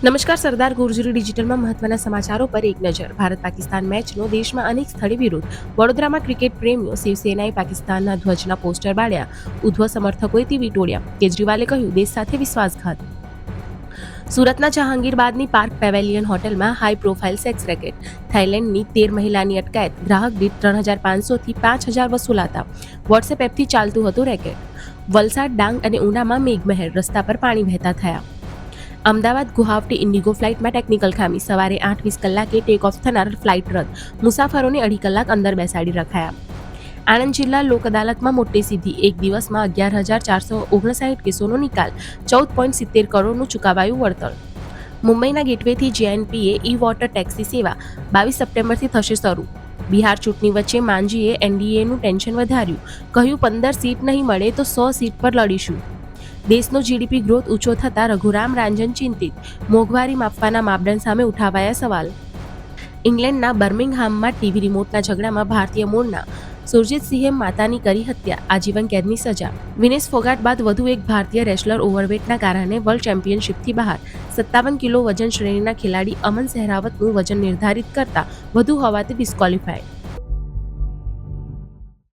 નમસ્કાર. સરદાર ગુર્જરી ડિજિટલમાં મહત્વના સમાચારો પર એક નજર. ભારત પાકિસ્તાન મેચનો દેશમાં અનેક સ્થળે વિરોધ. વડોદરામાં ક્રિકેટ પ્રેમીઓ શિવસેનાએ પાકિસ્તાનના ધ્વજના પોસ્ટર બાળ્યા. ઉદ્ધવ સમર્થકોએ ટીવી તોડ્યા. કેજરીવાલે કહ્યું, દેશ સાથે વિશ્વાસઘાત. સુરતના જહાંગીરબાદની પાર્ક પેવેલિયન હોટેલમાં હાઈ પ્રોફાઇલ સેક્સ રેકેટ. થાઇલેન્ડની 13 મહિલાની અટકાયત. ગ્રાહક દીઠ 3,500 થી 5,000 વસૂલાતા. વોટ્સએપ એપથી ચાલતું હતું રેકેટ. વલસાડ, ડાંગ અને ઉનામાં મેઘમહેર. રસ્તા પર પાણી વહેતા થયા. અમદાવાદ ગુવાહાટી ઇન્ડિગો ફ્લાઇટમાં ટેકનિકલ ખામી. સવારે 8:20 કલાકે ટેક ઓફ થનાર ફ્લાઇટ રદ. મુસાફરોને 2.5 કલાક અંદર બેસાડી રખાયા. આણંદ જિલ્લા લોક અદાલતમાં મોટી સિદ્ધિ. એક દિવસમાં 11,459 કેસોનો નિકાલ. 14.70 કરોડનું ચૂકવાયું વળતર. મુંબઈના ગેટવેથી જેએનપીએ ઈ વોટર ટેક્સી સેવા 22 સપ્ટેમ્બરથી થશે શરૂ. બિહાર ચૂંટણી વચ્ચે માંઝીએ એનડીએનું ટેન્શન વધાર્યું. કહ્યું, 15 સીટ નહીં મળે તો 100 સીટ પર લડીશું. દેશનો જીડીપી ગ્રોથ ઊંચો થતાં રઘુરામ રાજન ચિંતિત. મોંઘવારી માપવાના માપદંડ સામે ઉઠાવાયા સવાલ. ઇંગ્લેન્ડના બર્મિંગહામમાં ટીવી રિમોટના ઝઘડામાં ભારતીય મૂળના સુરજીતસિંહે માતાની કરી હત્યા. આજીવન કેદની સજા. વિનેશ ફોગાટ બાદ વધુ એક ભારતીય રેસલર ઓવરવેટના કારણે વર્લ્ડ ચેમ્પિયનશિપથી બહાર. 57 કિલો વજન શ્રેણીના ખેલાડી અમન સહેરાવતનું વજન નિર્ધારિત કરતા વધુ હોવાથી ડિસ્ક્વોલિફાઈડ.